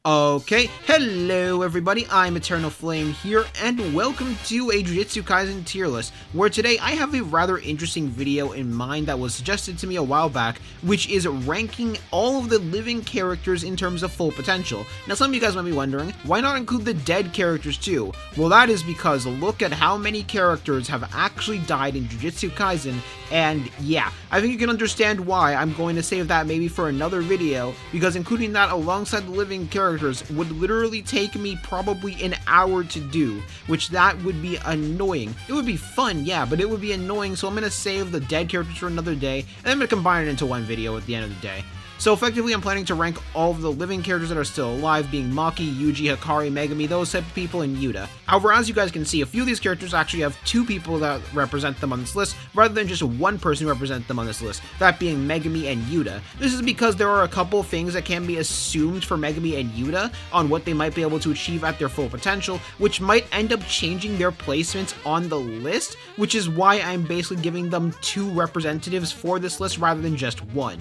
Okay, hello everybody, I'm Eternal Flame here, and welcome to a Jujutsu Kaisen tier list, where today I have a rather interesting video in mind that was suggested to me a while back, which is ranking all of the living characters in terms of full potential. Now some of you guys might be wondering, why not include the dead characters too? Well, that is because look at how many characters have actually died in Jujutsu Kaisen, and yeah, I think you can understand why I'm going to save that maybe for another video, because including that alongside the living characters would literally take me probably an hour to do, which that would be annoying. It would be fun, yeah, but it would be annoying, so I'm going to save the dead characters for another day, and I'm going to combine it into one video at the end of the day. So effectively, I'm planning to rank all of the living characters that are still alive, being Maki, Yuji, Hakari, Megumi, those type of people, and Yuta. However, as you guys can see, a few of these characters actually have two people that represent them on this list, rather than just one person who represents them on this list, that being Megumi and Yuta. This is because there are a couple things that can be assumed for Megumi and Yuta on what they might be able to achieve at their full potential, which might end up changing their placements on the list, which is why I'm basically giving them two representatives for this list rather than just one.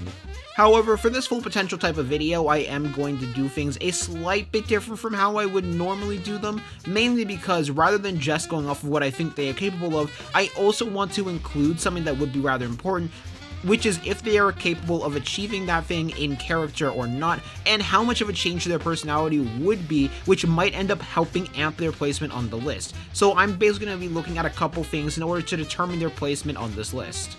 However, for this full potential type of video, I am going to do things a slight bit different from how I would normally do them, mainly because rather than just going off of what I think they are capable of, I also want to include something that would be rather important, which is if they are capable of achieving that thing in character or not, and how much of a change to their personality would be, which might end up helping amp their placement on the list. So I'm basically going to be looking at a couple things in order to determine their placement on this list.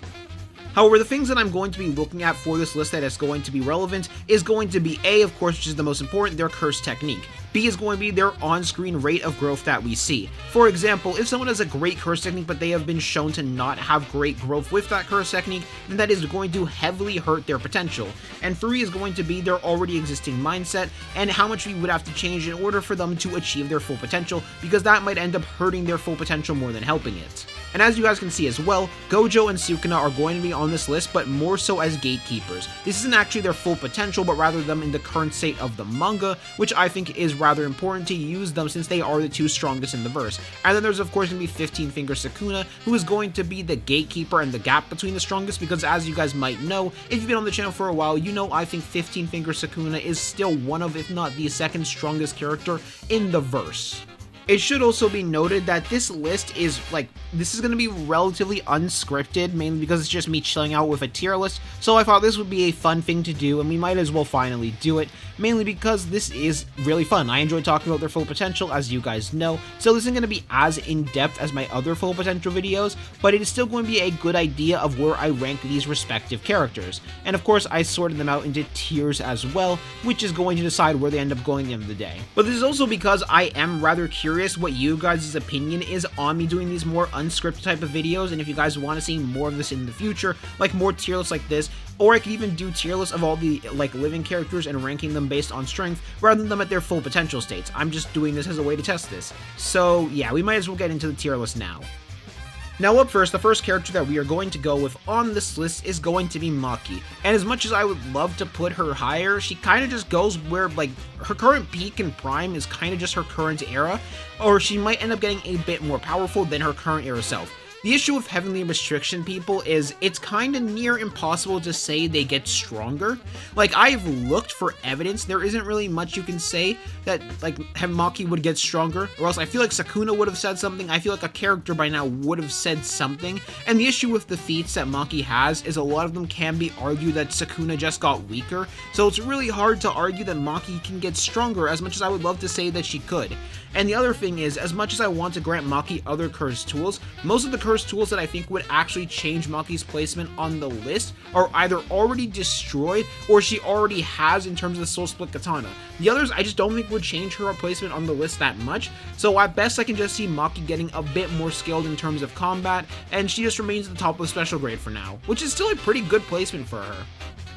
However, the things that I'm going to be looking at for this list that is going to be relevant is going to be A, of course, which is the most important, their curse technique. B is going to be their on-screen rate of growth that we see. For example, if someone has a great curse technique but they have been shown to not have great growth with that curse technique, then that is going to heavily hurt their potential. And 3 is going to be their already existing mindset and how much we would have to change in order for them to achieve their full potential, because that might end up hurting their full potential more than helping it. And as you guys can see as well, Gojo and Sukuna are going to be on this list, but more so as gatekeepers. This isn't actually their full potential, but rather them in the current state of the manga, which I think is rather important to use them since they are the two strongest in the verse. And then there's of course going to be 15 Finger Sukuna, who is going to be the gatekeeper and the gap between the strongest, because as you guys might know, if you've been on the channel for a while, you know I think 15 Finger Sukuna is still one of, if not the second strongest character in the verse. It should also be noted that this list is, this is going to be relatively unscripted, mainly because it's just me chilling out with a tier list, so I thought this would be a fun thing to do, and we might as well finally do it, mainly because this is really fun. I enjoy talking about their full potential, as you guys know, so this isn't going to be as in-depth as my other full potential videos, but it is still going to be a good idea of where I rank these respective characters. And of course, I sorted them out into tiers as well, which is going to decide where they end up going at the end of the day. But this is also because I am rather curious what you guys' opinion is on me doing these more unscripted type of videos, and if you guys want to see more of this in the future, like more tier lists like this, or I could even do tier lists of all the living characters and ranking them based on strength rather than them at their full potential states. I'm just doing this as a way to test this. So yeah, we might as well get into the tier list now. Now up first, the first character that we are going to go with on this list is going to be Maki. And as much as I would love to put her higher, she kind of just goes where, her current peak and prime is kind of just her current era, or she might end up getting a bit more powerful than her current era self. The issue with heavenly restriction people is it's kind of near impossible to say they get stronger. I've looked for evidence, there isn't really much you can say that, Maki would get stronger, or else I feel like Sukuna would have said something, I feel like a character by now would have said something, and the issue with the feats that Maki has is a lot of them can be argued that Sukuna just got weaker, so it's really hard to argue that Maki can get stronger as much as I would love to say that she could. And the other thing is, as much as I want to grant Maki other curse tools, most of the curse tools that I think would actually change Maki's placement on the list are either already destroyed or she already has in terms of the Soul Split Katana. The others I just don't think would change her placement on the list that much, so at best I can just see Maki getting a bit more skilled in terms of combat, and she just remains at the top of the special grade for now, which is still a pretty good placement for her.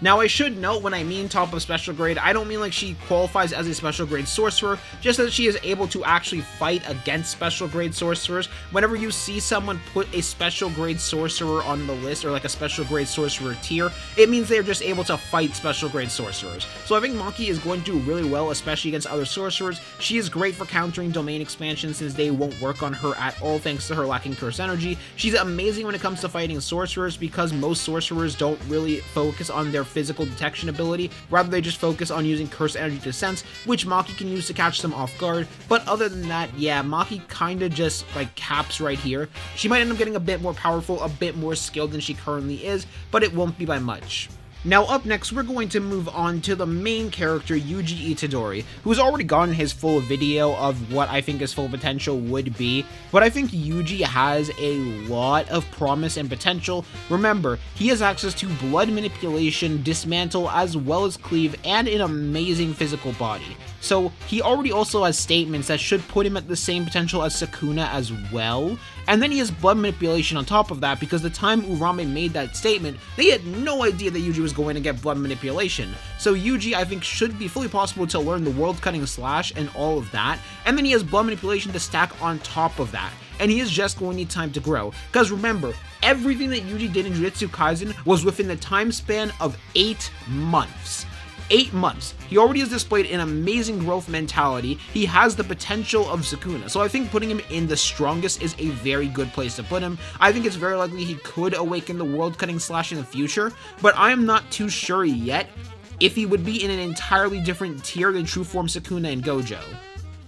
Now I should note, when I mean top of special grade, I don't mean she qualifies as a special grade sorcerer, just that she is able to actually fight against special grade sorcerers. Whenever you see someone put a special grade sorcerer on the list, or a special grade sorcerer tier, it means they're just able to fight special grade sorcerers. So I think Maki is going to do really well, especially against other sorcerers. She is great for countering domain expansion since they won't work on her at all thanks to her lacking curse energy. She's amazing when it comes to fighting sorcerers because most sorcerers don't really focus on their physical detection ability, rather they just focus on using curse energy to sense, which Maki can use to catch them off guard. But other than that, yeah, Maki kinda just like caps right here. She might end up getting a bit more powerful, a bit more skilled than she currently is, but it won't be by much. Now up next, we're going to move on to the main character, Yuji Itadori, who's already gotten his full video of what I think his full potential would be, but I think Yuji has a lot of promise and potential. Remember, he has access to blood manipulation, dismantle, as well as cleave, and an amazing physical body. So he already also has statements that should put him at the same potential as Sukuna as well, and then he has blood manipulation on top of that, because the time Urame made that statement, they had no idea that Yuji was going to get blood manipulation. So Yuji, I think, should be fully possible to learn the world cutting slash and all of that, and then he has blood manipulation to stack on top of that, and he is just going to need time to grow, because remember, everything that Yuji did in Jujutsu Kaisen was within the time span of 8 months. 8 months. He already has displayed an amazing growth mentality. He has the potential of Sukuna, so I think putting him in the strongest is a very good place to put him. I think it's very likely he could awaken the world cutting slash in the future, but I am not too sure yet if he would be in an entirely different tier than True Form Sukuna and Gojo.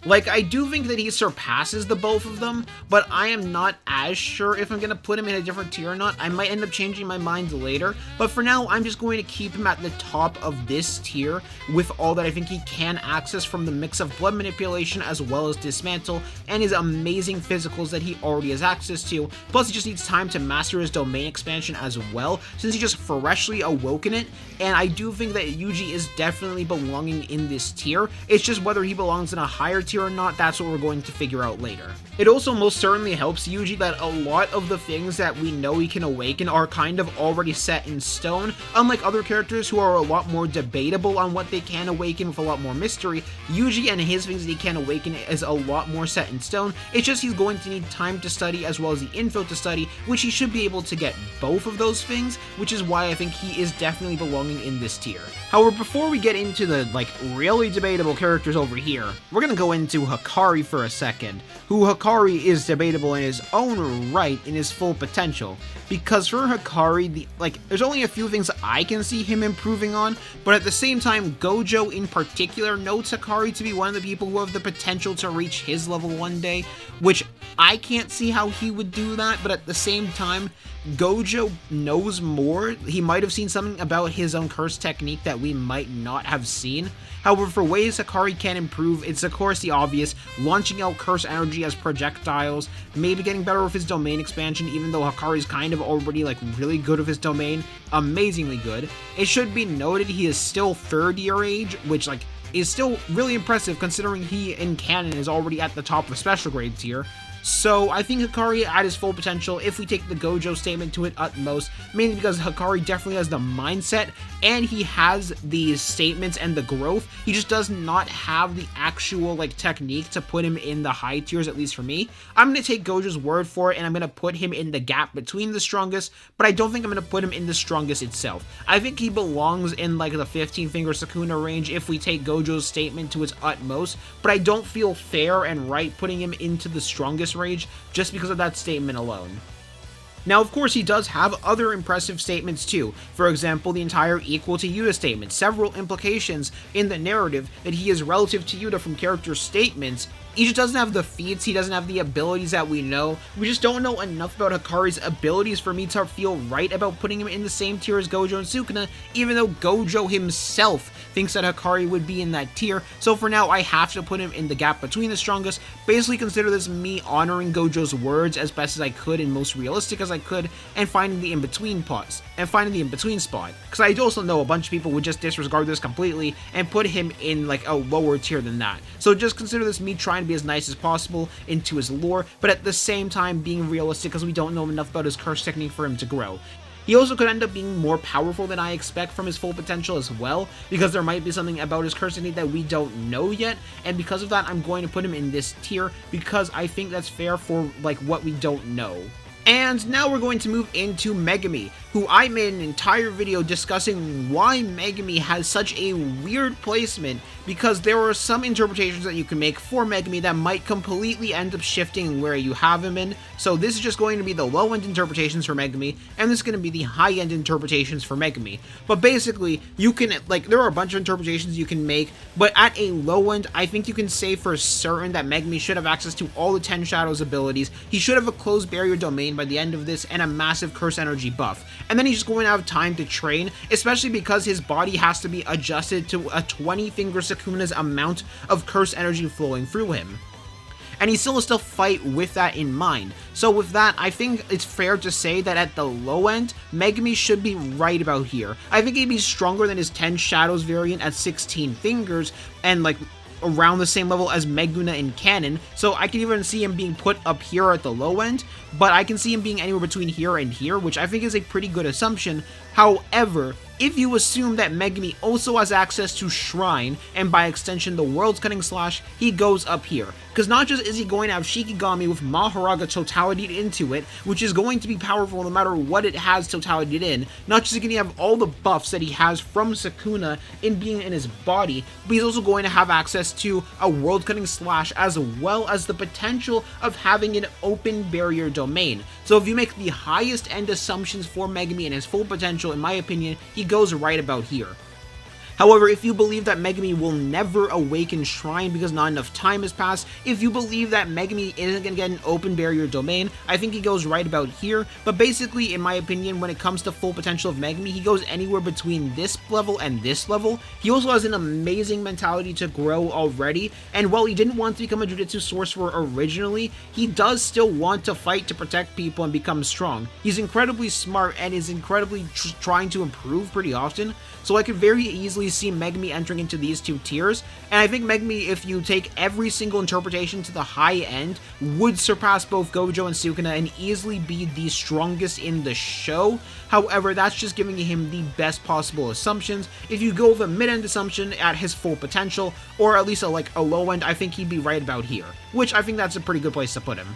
Like, I do think that he surpasses the both of them, but I am not as sure if I'm going to put him in a different tier or not. I might end up changing my mind later, but for now, I'm just going to keep him at the top of this tier with all that I think he can access from the mix of blood manipulation as well as dismantle and his amazing physicals that he already has access to. Plus, he just needs time to master his domain expansion as well, since he just freshly awoken it, and I do think that Yuji is definitely belonging in this tier. It's just whether he belongs in a higher tier or not, that's what we're going to figure out later. It also most certainly helps Yuji that a lot of the things that we know he can awaken are kind of already set in stone. Unlike other characters who are a lot more debatable on what they can awaken with a lot more mystery, Yuji and his things that he can awaken is a lot more set in stone. It's just he's going to need time to study as well as the info to study, which he should be able to get both of those things, which is why I think he is definitely belonging in this tier. However, before we get into the really debatable characters over here, we're gonna go into Hakari for a second, who Hakari is debatable in his own right in his full potential, because for Hakari, there's only a few things I can see him improving on, but at the same time, Gojo in particular notes Hakari to be one of the people who have the potential to reach his level one day, which I can't see how he would do that, but at the same time, Gojo knows more. He might have seen something about his own curse technique that we might not have seen. However, for ways Hakari can improve, it's of course the obvious, launching out curse energy as projectiles, maybe getting better with his domain expansion, even though Hakari's kind of already really good with his domain, amazingly good. It should be noted he is still 3rd year age, which is still really impressive considering he in canon is already at the top of special grade tier. So I think Hakari at his full potential if we take the Gojo statement to its utmost, mainly because Hakari definitely has the mindset and he has these statements and the growth. He just does not have the actual technique to put him in the high tiers, at least for me. I'm going to take Gojo's word for it and I'm going to put him in the gap between the strongest, but I don't think I'm going to put him in the strongest itself. I think he belongs in the 15 finger Sukuna range if we take Gojo's statement to its utmost, but I don't feel fair and right putting him into the strongest range just because of that statement alone. Now, of course, he does have other impressive statements too. For example, the entire equal to Yuta statement, several implications in the narrative that he is relative to Yuta from character statements. He just doesn't have the feats, he doesn't have the abilities that we know. We just don't know enough about Hakari's abilities for me to feel right about putting him in the same tier as Gojo and Sukuna, even though Gojo himself thinks that Hakari would be in that tier. So for now, I have to put him in the gap between the strongest. Basically consider this me honoring Gojo's words as best as I could and most realistic as I could, and finding the in-between spots, and finding the in-between spot. Because I also know a bunch of people would just disregard this completely and put him in a lower tier than that. So just consider this me trying to be as nice as possible into his lore, but at the same time being realistic because we don't know enough about his curse technique for him to grow. He also could end up being more powerful than I expect from his full potential as well, because there might be something about his curse technique that we don't know yet, and because of that, I'm going to put him in this tier, because I think that's fair for what we don't know. And now we're going to move into Megumi, who I made an entire video discussing why Megumi has such a weird placement, because there are some interpretations that you can make for Megumi that might completely end up shifting where you have him in. So this is just going to be the low-end interpretations for Megumi, and this is going to be the high-end interpretations for Megumi. But basically, you can, there are a bunch of interpretations you can make, but at a low end, I think you can say for certain that Megumi should have access to all the 10 Shadows abilities. He should have a closed barrier domain by the end of this, and a massive curse energy buff. And then he's just going to have time to train, especially because his body has to be adjusted to a 20-finger Sukuna's amount of curse energy flowing through him. And he still has to fight with that in mind. So with that, I think it's fair to say that at the low end, Megumi should be right about here. I think he'd be stronger than his 10 Shadows variant at 16 fingers, and around the same level as Meguna in canon, so I can even see him being put up here at the low end, but I can see him being anywhere between here and here, which I think is a pretty good assumption. However, if you assume that Megumi also has access to Shrine, and by extension the World's Cutting Slash, he goes up here. Because not just is he going to have Shikigami with Maharaga totality into it, which is going to be powerful no matter what it has totality in, not just is he going to have all the buffs that he has from Sukuna in being in his body, but he's also going to have access to a World Cutting Slash as well as the potential of having an open barrier domain. So if you make the highest end assumptions for Megumi and his full potential, in my opinion, he goes right about here. However, if you believe that Megumi will never awaken Shrine because not enough time has passed, if you believe that Megumi isn't going to get an open barrier domain, I think he goes right about here. But basically, in my opinion, when it comes to full potential of Megumi, he goes anywhere between this level and this level. He also has an amazing mentality to grow already, and while he didn't want to become a Jujutsu sorcerer originally, he does still want to fight to protect people and become strong. He's incredibly smart and is incredibly trying to improve pretty often, so I could very easily see Megumi entering into these two tiers, and I think Megumi, if you take every single interpretation to the high end, would surpass both Gojo and Sukuna and easily be the strongest in the show. However, that's just giving him the best possible assumptions. If you go with a mid-end assumption at his full potential, or at least a low end, I think he'd be right about here, which I think that's a pretty good place to put him.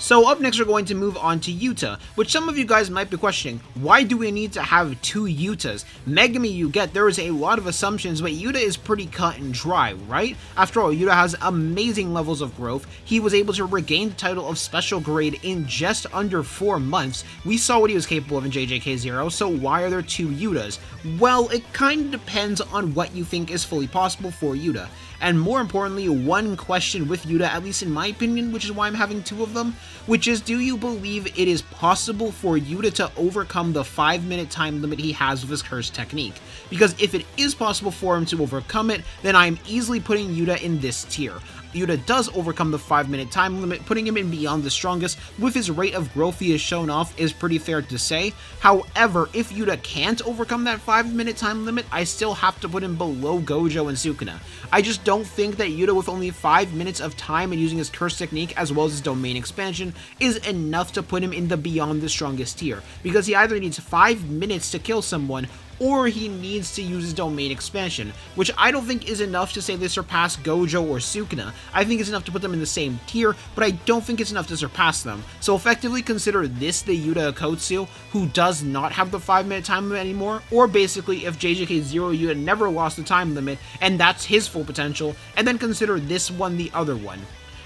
So up next we're going to move on to Yuta, which some of you guys might be questioning, why do we need to have two Yutas? Megumi you get, there is a lot of assumptions, but Yuta is pretty cut and dry, right? After all, Yuta has amazing levels of growth. He was able to regain the title of Special Grade in just under 4 months. We saw what he was capable of in JJK0, so why are there two Yutas? Well, it kind of depends on what you think is fully possible for Yuta. And more importantly, one question with Yuta, at least in my opinion, which is why I'm having two of them, which is, do you believe it is possible for Yuta to overcome the 5-minute time limit he has with his curse technique? Because if it is possible for him to overcome it, then I'm easily putting Yuta in this tier. Yuta does overcome the 5-minute time limit, putting him in beyond the strongest. With his rate of growth he has shown off is pretty fair to say. However, if Yuta can't overcome that 5-minute time limit, I still have to put him below Gojo and Sukuna. I just don't think that Yuta with only 5 minutes of time and using his curse technique as well as his domain expansion is enough to put him in the beyond the strongest tier, because he either needs 5 minutes to kill someone or he needs to use his domain expansion, which I don't think is enough to say they surpass Gojo or Sukuna. I think it's enough to put them in the same tier, but I don't think it's enough to surpass them. So effectively consider this the Yuta Akotsu, who does not have the 5-minute time limit anymore, or basically if JJK0 Yuta never lost the time limit, and that's his full potential, and then consider this one the other one.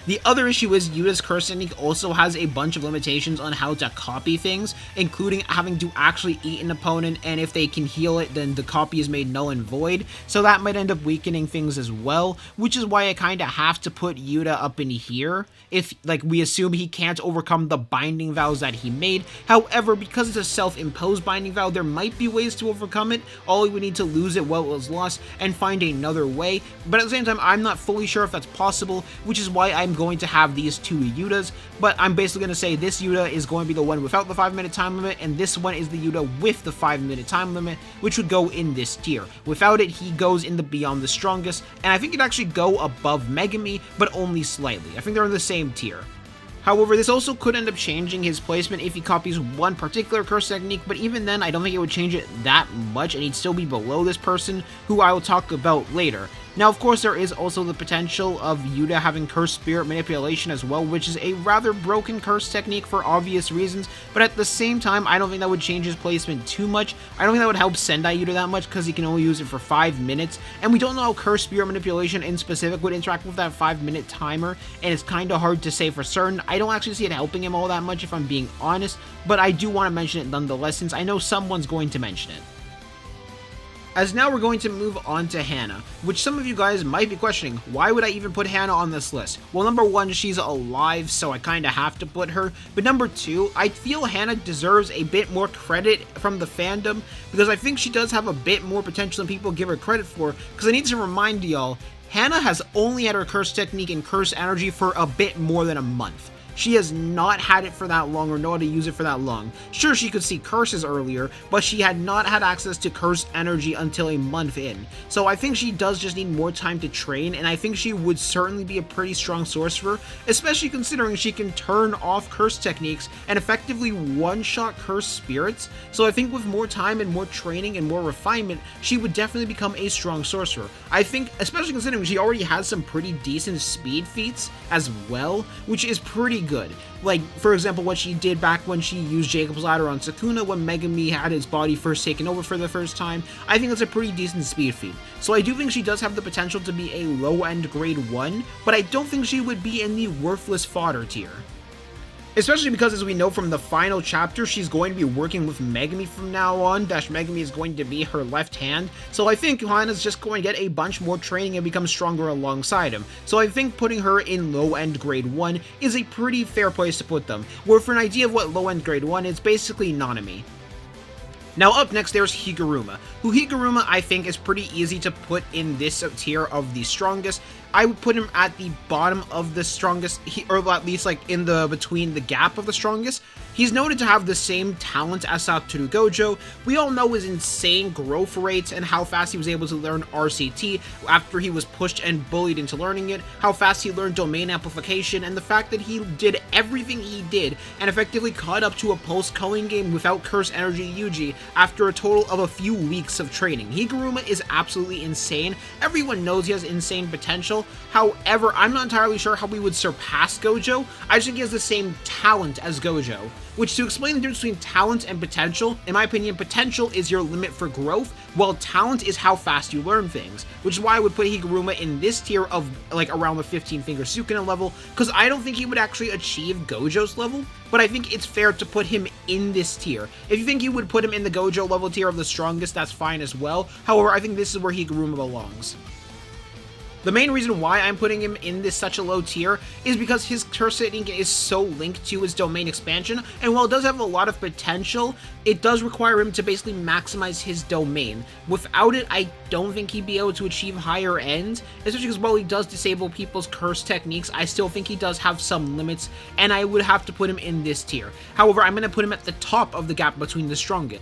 The other issue is Yuta's curse technique also has a bunch of limitations on how to copy things, including having to actually eat an opponent, and if they can heal it, then the copy is made null and void, so that might end up weakening things as well, which is why I kinda have to put Yuta up in here, if, we assume he can't overcome the binding vows that he made. However, because it's a self-imposed binding vow, there might be ways to overcome it. All we would need to lose it while it was lost and find another way, but at the same time, I'm not fully sure if that's possible, which is why I'm going to have these two Yutas, but I'm basically going to say this Yuta is going to be the one without the 5-minute time limit, and this one is the Yuta with the 5-minute time limit, which would go in this tier. Without it, he goes in the beyond the strongest, and I think it'd actually go above Megumi, but only slightly. I think they're in the same tier. However, this also could end up changing his placement if he copies one particular curse technique, but even then, I don't think it would change it that much, and he'd still be below this person, who I will talk about later. Now, of course, there is also the potential of Yuta having Curse Spirit Manipulation as well, which is a rather broken curse technique for obvious reasons, but at the same time, I don't think that would change his placement too much. I don't think that would help Sendai Yuta that much, because he can only use it for 5 minutes, and we don't know how Curse Spirit Manipulation in specific would interact with that 5-minute timer, and it's kind of hard to say for certain. I don't actually see it helping him all that much, if I'm being honest, but I do want to mention it nonetheless, since I know someone's going to mention it. As now we're going to move on to Hana, which some of you guys might be questioning, why would I even put Hana on this list? Well, number one, she's alive, so I kinda have to put her, but number two, I feel Hana deserves a bit more credit from the fandom, because I think she does have a bit more potential than people give her credit for, because I need to remind y'all, Hana has only had her curse technique and curse energy for a bit more than a month. She has not had it for that long or know how to use it for that long. Sure, she could see curses earlier, but she had not had access to curse energy until a month in. So I think she does just need more time to train, and I think she would certainly be a pretty strong sorcerer, especially considering she can turn off curse techniques and effectively one-shot curse spirits. So I think with more time and more training and more refinement, she would definitely become a strong sorcerer. I think, especially considering she already has some pretty decent speed feats as well, which is pretty good. Like, for example, what she did back when she used Jacob's Ladder on Sukuna when Megumi had his body first taken over for the first time. I think that's a pretty decent speed feat. So I do think she does have the potential to be a low-end grade 1, but I don't think she would be in the worthless fodder tier. Especially because, as we know from the final chapter, she's going to be working with Megumi from now on. Megumi is going to be her left hand. So I think Hana's just going to get a bunch more training and become stronger alongside him. So I think putting her in low-end grade 1 is a pretty fair place to put them. Where for an idea of what low-end grade 1 is, basically Nanami. Now up next there's Higuruma, who Higuruma I think is pretty easy to put in this tier of the strongest. I would put him at the bottom of the strongest, or at least like in the between the gap of the strongest. He's noted to have the same talent as Satoru Gojo. We all know his insane growth rates and how fast he was able to learn RCT after he was pushed and bullied into learning it, how fast he learned domain amplification, and the fact that he did everything he did and effectively caught up to a post-culling game without Curse Energy Yuji after a total of a few weeks of training. Higuruma is absolutely insane. Everyone knows he has insane potential. However, I'm not entirely sure how we would surpass Gojo. I just think he has the same talent as Gojo. Which, to explain the difference between talent and potential, in my opinion, potential is your limit for growth, while talent is how fast you learn things. Which is why I would put Higuruma in this tier of, like, around the 15-finger Sukuna level, because I don't think he would actually achieve Gojo's level, but I think it's fair to put him in this tier. If you think you would put him in the Gojo level tier of the strongest, that's fine as well. However, I think this is where Higuruma belongs. The main reason why I'm putting him in this such a low tier is because his curse technique is so linked to his domain expansion, and while it does have a lot of potential, it does require him to basically maximize his domain. Without it, I don't think he'd be able to achieve higher ends, especially because while he does disable people's curse techniques, I still think he does have some limits, and I would have to put him in this tier. However, I'm going to put him at the top of the gap between the strongest.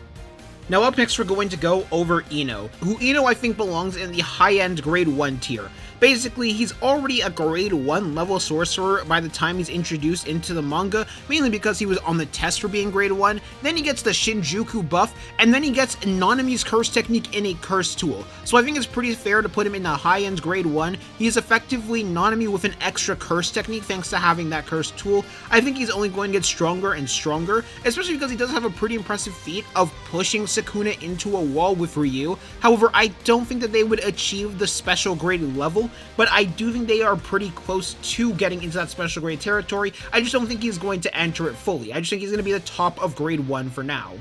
Now up next we're going to go over Ino, who Ino I think belongs in the high-end grade 1 tier. Basically, he's already a grade 1 level sorcerer by the time he's introduced into the manga, mainly because he was on the test for being grade 1, then he gets the Shinjuku buff, and then he gets Nanami's curse technique in a curse tool. So I think it's pretty fair to put him in the high-end grade 1. He is effectively Nanami with an extra curse technique thanks to having that curse tool. I think he's only going to get stronger and stronger, especially because he does have a pretty impressive feat of pushing Sukuna into a wall with Ryu. However, I don't think that they would achieve the special grade level, but I do think they are pretty close to getting into that special grade territory. I just don't think he's going to enter it fully. I just think he's going to be the top of grade 1 for now.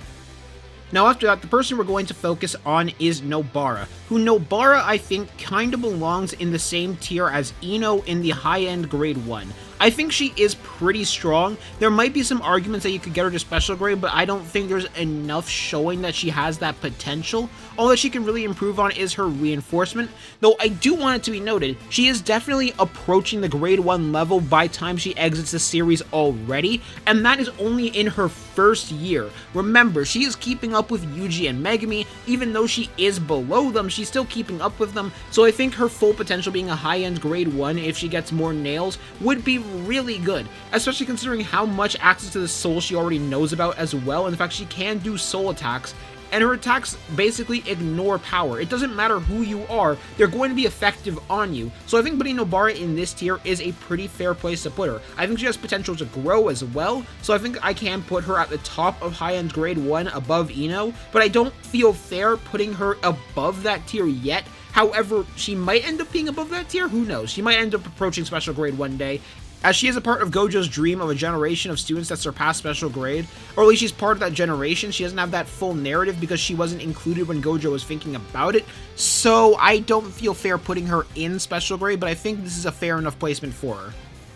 Now after that, the person we're going to focus on is Nobara, who Nobara I think kind of belongs in the same tier as Ino in the high-end grade 1. I think she is pretty strong. There might be some arguments that you could get her to special grade, but I don't think there's enough showing that she has that potential. All that she can really improve on is her reinforcement, though I do want it to be noted, she is definitely approaching the grade 1 level by the time she exits the series already, and that is only in her first year. Remember, she is keeping up with Yuji and Megumi. Even though she is below them, she's still keeping up with them, so I think her full potential being a high-end grade 1 if she gets more nails would be really good, especially considering how much access to the soul she already knows about as well, and the fact she can do soul attacks and her attacks basically ignore power. It doesn't matter who you are, they're going to be effective on you. So I think putting Nobara in this tier is a pretty fair place to put her. I think she has potential to grow as well, so I think I can put her at the top of high-end grade 1 above Ino, but I don't feel fair putting her above that tier yet. However, she might end up being above that tier, who knows? She might end up approaching special grade one day, as she is a part of Gojo's dream of a generation of students that surpass special grade, or at least she's part of that generation. She doesn't have that full narrative because she wasn't included when Gojo was thinking about it, so I don't feel fair putting her in special grade, but I think this is a fair enough placement for her.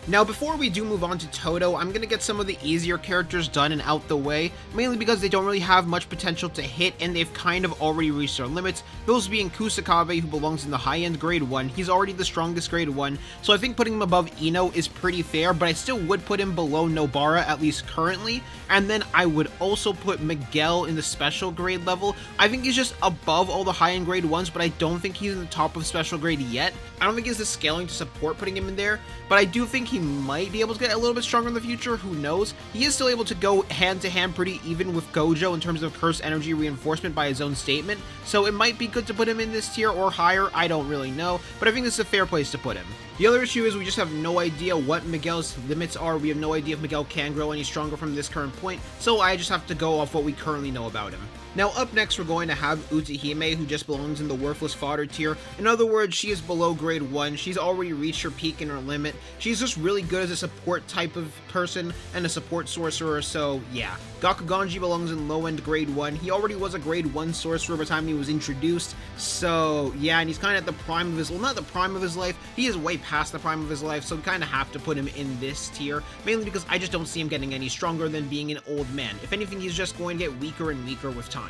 Now, before we do move on to Todo, I'm going to get some of the easier characters done and out the way, mainly because they don't really have much potential to hit and they've kind of already reached their limits, those being Kusakabe, who belongs in the high-end grade 1. He's already the strongest grade 1, so I think putting him above Ino is pretty fair, but I still would put him below Nobara, at least currently, and then I would also put Miguel in the special grade level. I think he's just above all the high-end grade 1s, but I don't think he's in the top of special grade yet. I don't think he has the scaling to support putting him in there, but I do think he might be able to get a little bit stronger in the future, who knows. He is still able to go hand to hand pretty even with Gojo in terms of curse energy reinforcement by his own statement, so it might be good to put him in this tier or higher, I don't really know, but I think this is a fair place to put him. The other issue is we just have no idea what Miguel's limits are. We have no idea if Miguel can grow any stronger from this current point, so I just have to go off what we currently know about him. Now up next we're going to have Utahime, who just belongs in the worthless fodder tier. In other words, she is below grade 1, she's already reached her peak and her limit. She's just really good as a support type of person and a support sorcerer, so yeah. Gakuganji belongs in low-end grade 1. He already was a grade 1 sorcerer by the time he was introduced, so yeah, and he's kind of at the prime of his, well, not the prime of his life, he is way past the prime of his life, so we kind of have to put him in this tier, mainly because I just don't see him getting any stronger than being an old man. If anything, he's just going to get weaker and weaker with time.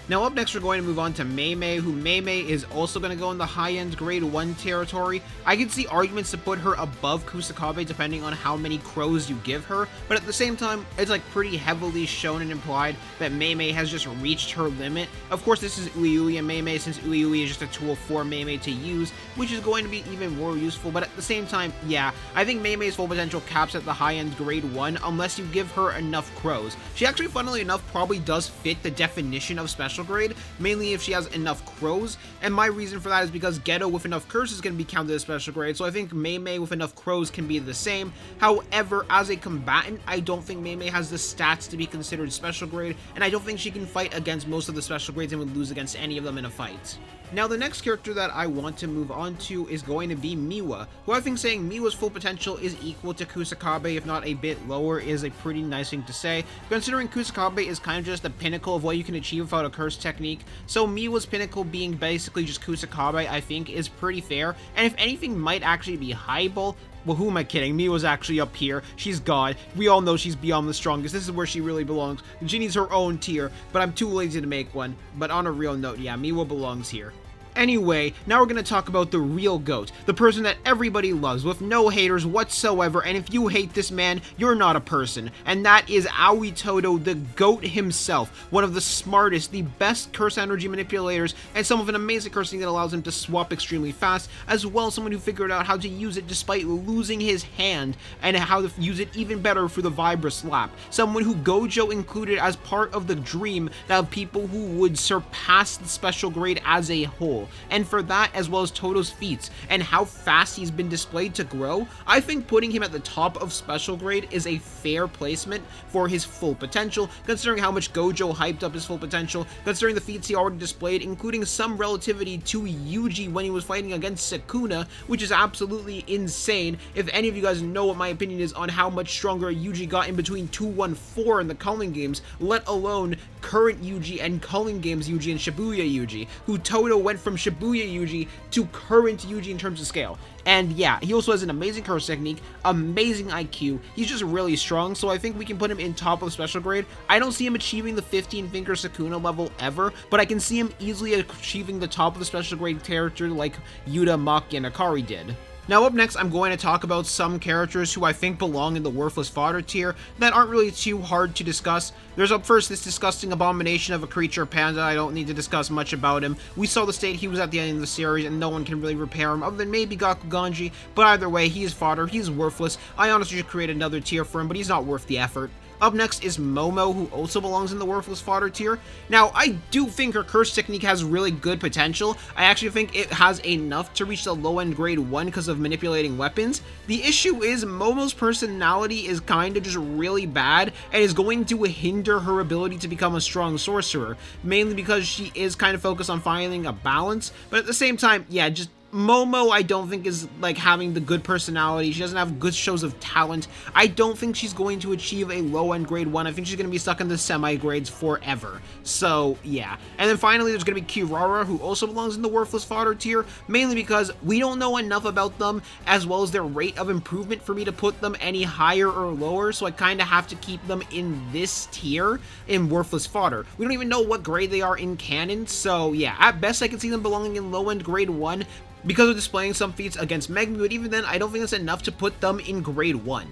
Now up next we're going to move on to Meimei, who Meimei is also going to go in the high-end grade 1 territory. I could see arguments to put her above Kusakabe depending on how many crows you give her, but at the same time, it's like pretty heavily shown and implied that Meimei has just reached her limit. Of course, this is Uiui and Meimei, since Uiui is just a tool for Meimei to use, which is going to be even more useful, but at the same time, yeah, I think Meimei's full potential caps at the high-end grade 1 unless you give her enough crows. She actually, funnily enough, probably does fit the definition of special grade, mainly if she has enough crows, and my reason for that is because Geto with enough curses is going to be counted as special grade, so I think Meimei with enough crows can be the same. However, as a combatant, I don't think Meimei has the stats to be considered special grade, and I don't think she can fight against most of the special grades and would lose against any of them in a fight. Now, the next character that I want to move on to is going to be Miwa, who I think saying Miwa's full potential is equal to Kusakabe, if not a bit lower, is a pretty nice thing to say, considering Kusakabe is kind of just the pinnacle of what you can achieve without a curse technique, so Miwa's pinnacle being basically just Kusakabe, I think, is pretty fair, and if anything might actually be highball. Well, who am I kidding? Miwa's actually up here. She's God. We all know she's beyond the strongest. This is where she really belongs. She needs her own tier, but I'm too lazy to make one. But on a real note, yeah, Miwa belongs here. Anyway, now we're going to talk about the real GOAT, the person that everybody loves with no haters whatsoever, and if you hate this man, you're not a person, and that is Aoi Todo, the GOAT himself, one of the smartest, the best curse energy manipulators, and some of an amazing cursing that allows him to swap extremely fast, as well as someone who figured out how to use it despite losing his hand, and how to use it even better for the Vibra Slap, someone who Gojo included as part of the dream of people who would surpass the special grade as a whole. And for that, as well as Todo's feats and how fast he's been displayed to grow, I think putting him at the top of special grade is a fair placement for his full potential, considering how much Gojo hyped up his full potential, considering the feats he already displayed, including some relativity to Yuji when he was fighting against Sukuna, which is absolutely insane. If any of you guys know what my opinion is on how much stronger Yuji got in between 2-1-4 in the Culling games, let alone current Yuji and Culling games Yuji and Shibuya Yuji, who Todo went from Shibuya Yuji to current Yuji in terms of scale. And yeah, he also has an amazing curse technique, amazing IQ, he's just really strong, so I think we can put him in top of special grade. I don't see him achieving the 15-finger Sukuna level ever, but I can see him easily achieving the top of the special grade character like Yuta, Maki, and Hakari did. Now up next, I'm going to talk about some characters who I think belong in the worthless fodder tier that aren't really too hard to discuss. There's up first this disgusting abomination of a creature, Panda. I don't need to discuss much about him. We saw the state he was at the end of the series and no one can really repair him other than maybe Gakuganji, but either way, he is fodder, he's worthless. I honestly should create another tier for him, but he's not worth the effort. Up next is Momo, who also belongs in the worthless fodder tier. Now, I do think her curse technique has really good potential. I actually think it has enough to reach the low-end grade 1 because of manipulating weapons. The issue is Momo's personality is kind of just really bad and is going to hinder her ability to become a strong sorcerer, mainly because she is kind of focused on finding a balance, but at the same time, yeah, just Momo I don't think is like having the good personality. She doesn't have good shows of talent. I don't think she's going to achieve a low-end grade 1. I think she's going to be stuck in the semi-grades forever. So yeah. And then finally there's going to be Kirara, who also belongs in the worthless fodder tier, mainly because we don't know enough about them as well as their rate of improvement for me to put them any higher or lower, so I kind of have to keep them in this tier in worthless fodder. We don't even know what grade they are in canon, so yeah, at best I can see them belonging in low-end grade 1 because of displaying some feats against Megumi, but even then, I don't think that's enough to put them in grade 1.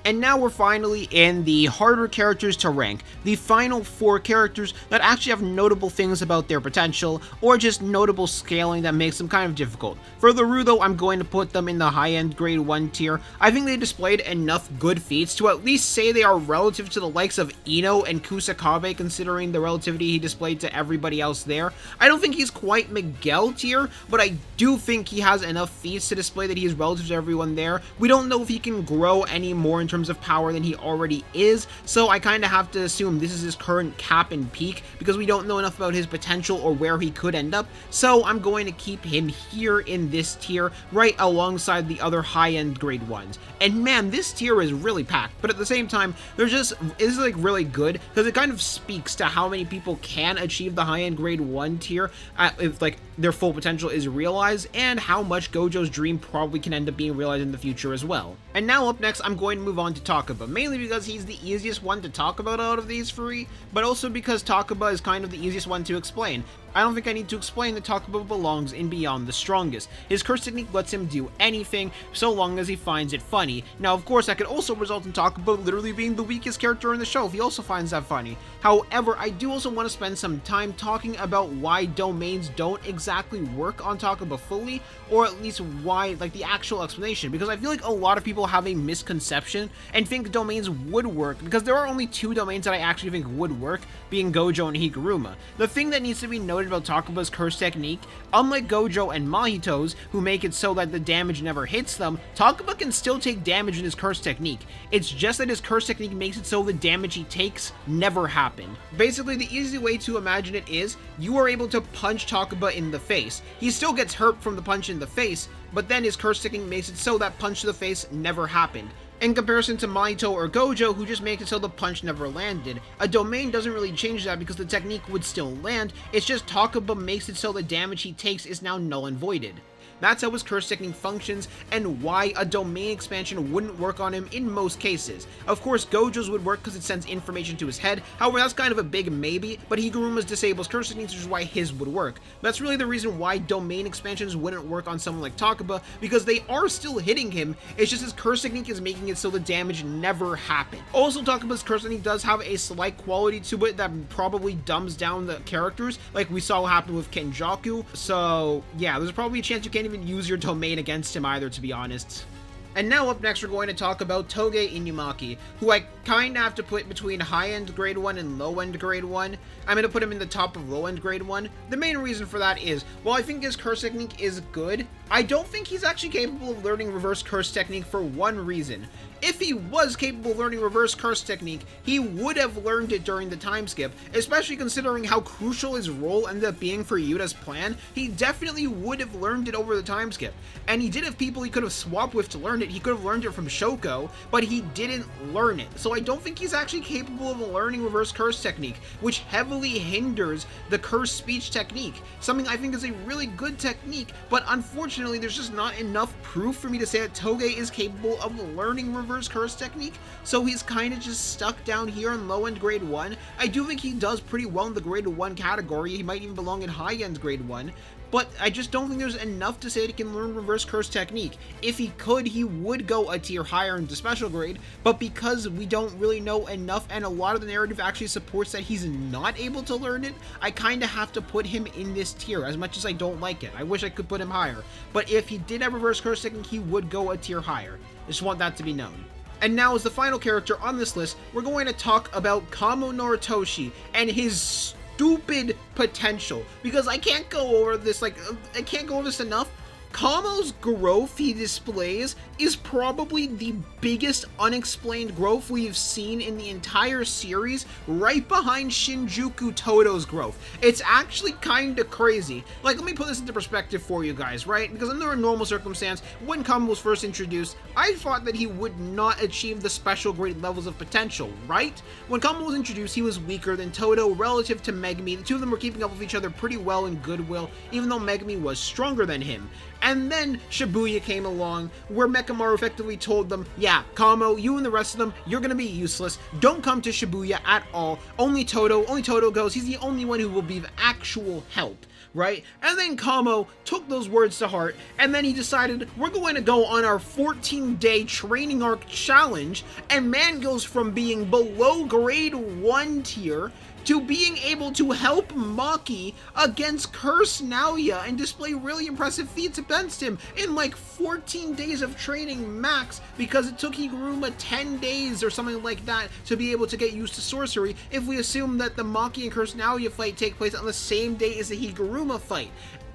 And now we're finally in the harder characters to rank, the final 4 characters that actually have notable things about their potential, or just notable scaling that makes them kind of difficult. For the Ru though, I'm going to put them in the high-end grade 1 tier. I think they displayed enough good feats to at least say they are relative to the likes of Ino and Kusakabe, considering the relativity he displayed to everybody else there. I don't think he's quite Miguel tier, but I do think he has enough feats to display that he is relative to everyone there. We don't know if he can grow any more in terms of power than he already is, so I kind of have to assume this is his current cap and peak because we don't know enough about his potential or where he could end up, so I'm going to keep him here in this tier right alongside the other high-end grade 1s. And man, this tier is really packed, but at the same time, it's like really good because it kind of speaks to how many people can achieve the high-end grade 1 tier if like their full potential is realized, and how much Gojo's dream probably can end up being realized in the future as well. And now up next, I'm going to move on to Takaba, mainly because he's the easiest one to talk about out of these 3, but also because Takaba is kind of the easiest one to explain. I don't think I need to explain that Takaba belongs in Beyond the Strongest. His curse technique lets him do anything, so long as he finds it funny. Now, of course, that could also result in Takaba literally being the weakest character in the show if he also finds that funny. However, I do also want to spend some time talking about why domains don't exactly work on Takaba fully, or at least why, like, the actual explanation, because I feel like a lot of people have a misconception and think domains would work, because there are only 2 domains that I actually think would work, being Gojo and Higuruma. The thing that needs to be noted about Takaba's curse technique, unlike Gojo and Mahito's, who make it so that the damage never hits them, Takaba can still take damage in his curse technique. It's just that his curse technique makes it so the damage he takes never happen. Basically, the easy way to imagine it is, you are able to punch Takaba in the face. He still gets hurt from the punch in the face, but then his curse technique makes it so that punch to the face never happened. In comparison to Mahito or Gojo, who just make it so the punch never landed, a domain doesn't really change that because the technique would still land, it's just Takaba makes it so the damage he takes is now null and voided. That's how his curse technique functions, and why a domain expansion wouldn't work on him in most cases. Of course, Gojo's would work because it sends information to his head, however that's kind of a big maybe, but Higuruma's disables curse techniques, which is why his would work. That's really the reason why domain expansions wouldn't work on someone like Takaba, because they are still hitting him, it's just his curse technique is making it so the damage never happened. Also, Takaba's curse technique does have a slight quality to it that probably dumbs down the characters, like we saw happen with Kenjaku, so yeah, there's probably a chance you can't even use your domain against him either, to be honest. And now up next we're going to talk about Toge Inumaki, who I kinda have to put between high-end grade 1 and low-end grade 1. I'm gonna put him in the top of low-end grade 1. The main reason for that is, while I think his curse technique is good, I don't think he's actually capable of learning reverse curse technique for one reason. If he was capable of learning reverse curse technique, he would have learned it during the time skip, especially considering how crucial his role ended up being for Yuta's plan. He definitely would have learned it over the time skip, and he did have people he could have swapped with to learn it. He could have learned it from Shoko, but he didn't learn it, so I don't think he's actually capable of learning reverse curse technique, which heavily hinders the curse speech technique, something I think is a really good technique, but unfortunately there's just not enough proof for me to say that Toge is capable of learning reverse curse technique, so he's kind of just stuck down here in low-end grade 1. I do think he does pretty well in the grade 1 category, he might even belong in high-end grade 1, but I just don't think there's enough to say that he can learn reverse curse technique. If he could, he would go a tier higher into special grade, but because we don't really know enough and a lot of the narrative actually supports that he's not able to learn it, I kind of have to put him in this tier, as much as I don't like it. I wish I could put him higher, but if he did have reverse curse technique, he would go a tier higher. I just want that to be known. And now, as the final character on this list, we're going to talk about Kamo Noritoshi and his stupid potential, because I can't go over this enough. Kamo's growth he displays is probably the biggest unexplained growth we've seen in the entire series, right behind Shinjuku Todo's growth. It's actually kinda crazy. Like, let me put this into perspective for you guys, right? Because under a normal circumstance, when Kamo was first introduced, I thought that he would not achieve the special grade levels of potential, right? When Kamo was introduced, he was weaker than Todo relative to Megumi. The two of them were keeping up with each other pretty well in goodwill, even though Megumi was stronger than him. And then Shibuya came along, where Mechamaru effectively told them, yeah, Kamo, you and the rest of them, you're gonna be useless. Don't come to Shibuya at all. Only Todo goes. He's the only one who will be of actual help, right? And then Kamo took those words to heart, and then he decided, we're going to go on our 14-day training arc challenge, and man goes from being below grade 1 tier to being able to help Maki against Curse Naoya and display really impressive feats against him in like 14 days of training max, because it took Higuruma 10 days or something like that to be able to get used to sorcery, if we assume that the Maki and Curse Naoya fight take place on the same day as the Higuruma fight.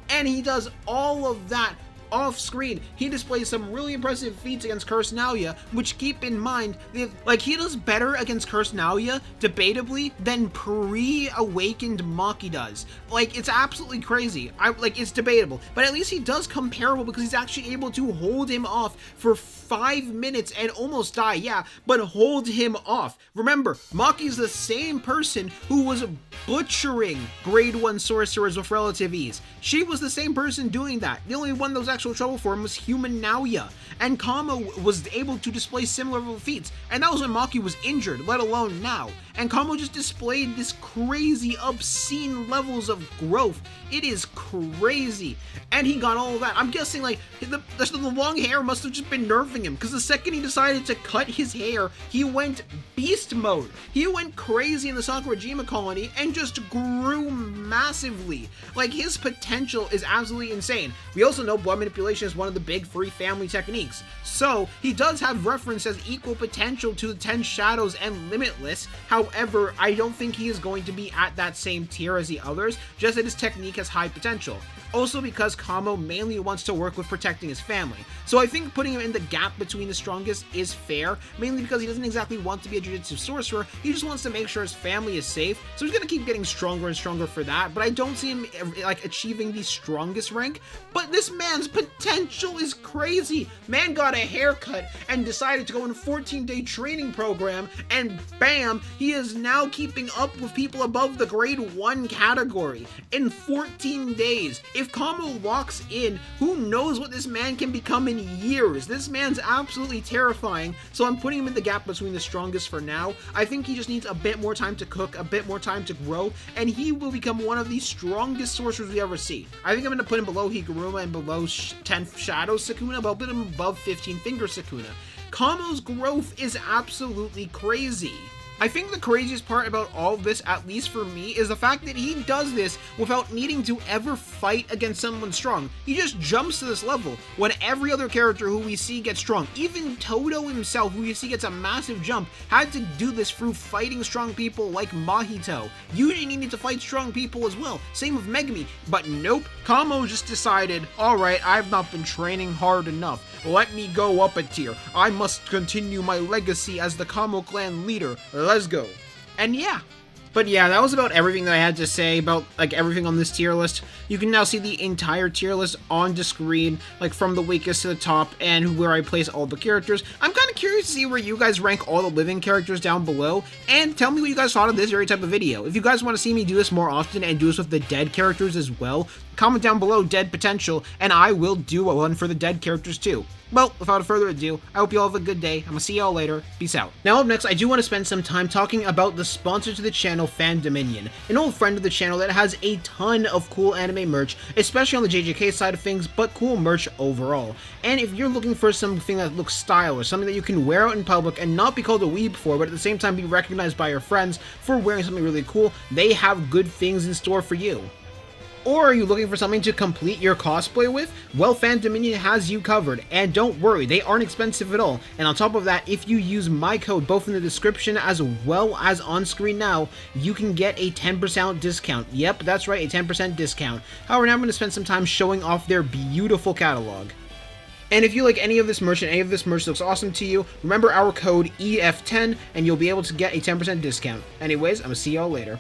And he does all of that off screen. He displays some really impressive feats against Curse Naoya, which, keep in mind, he does better against Curse Naoya, debatably, than pre-awakened Maki does. Like, it's absolutely crazy. It's debatable, but at least he does comparable, because he's actually able to hold him off for 5 minutes and almost die, yeah, but hold him off. Remember, Maki's the same person who was butchering grade 1 sorcerers with relative ease. She was the same person doing that. The only one that was actual trouble for him was human Naoya, and Kamo was able to display similar feats, and that was when Maki was injured, let alone now. And Kamo just displayed this crazy, obscene levels of growth. It is crazy. And he got all of that. I'm guessing, like, the long hair must have just been nerfing him, because the second he decided to cut his hair, he went beast mode. He went crazy in the Sakurajima colony and just grew massively. Like, his potential is absolutely insane. We also know blood manipulation is one of the big free family techniques. So, he does have reference as equal potential to the 10 Shadows and Limitless. However, I don't think he is going to be at that same tier as the others, just that his technique has high potential. Also because Kamo mainly wants to work with protecting his family. So I think putting him in the gap between the strongest is fair, mainly because he doesn't exactly want to be a Jujutsu sorcerer, he just wants to make sure his family is safe, so he's gonna keep getting stronger and stronger for that, but I don't see him like achieving the strongest rank. But this man's potential is crazy. Man got a haircut and decided to go on a 14-day training program, and bam, he is now keeping up with people above the grade 1 category in 14 days. If Kamo walks in, who knows what this man can become in years. This man's absolutely terrifying, so I'm putting him in the gap between the strongest for now. I think he just needs a bit more time to cook, a bit more time to grow, and he will become one of the strongest sorcerers we ever see. I think I'm going to put him below Higuruma and below 10 Shadows Sukuna, but I'll put him above 15 Finger Sukuna. Kamo's growth is absolutely crazy. I think the craziest part about all of this, at least for me, is the fact that he does this without needing to ever fight against someone strong. He just jumps to this level when every other character who we see gets strong, even Todo himself, who you see gets a massive jump, had to do this through fighting strong people like Mahito. Yuji needed to fight strong people as well, same with Megumi, but nope, Kamo just decided, alright, I've not been training hard enough, let me go up a tier, I must continue my legacy as the Kamo clan leader, let's go. And yeah. But yeah, that was about everything that I had to say about, like, everything on this tier list. You can now see the entire tier list on the screen, like, from the weakest to the top, and where I place all the characters. I'm kind of curious to see where you guys rank all the living characters down below, and tell me what you guys thought of this very type of video. If you guys want to see me do this more often and do this with the dead characters as well, comment down below dead potential, and I will do one for the dead characters too. Well, without further ado, I hope you all have a good day. I'm gonna see y'all later. Peace out. Now up next, I do want to spend some time talking about the sponsor to the channel, Fan Dominion, an old friend of the channel that has a ton of cool anime merch, especially on the JJK side of things, but cool merch overall. And if you're looking for something that looks stylish, something that you can wear out in public and not be called a weeb for, but at the same time be recognized by your friends for wearing something really cool, they have good things in store for you. Or are you looking for something to complete your cosplay with? Well, Fan Dominion has you covered, and don't worry, they aren't expensive at all. And on top of that, if you use my code both in the description as well as on screen now, you can get a 10% discount. Yep, that's right, a 10% discount. However, now I'm going to spend some time showing off their beautiful catalog. And if you like any of this merch and any of this merch looks awesome to you, remember our code EF10 and you'll be able to get a 10% discount. Anyways, I'm going to see y'all later.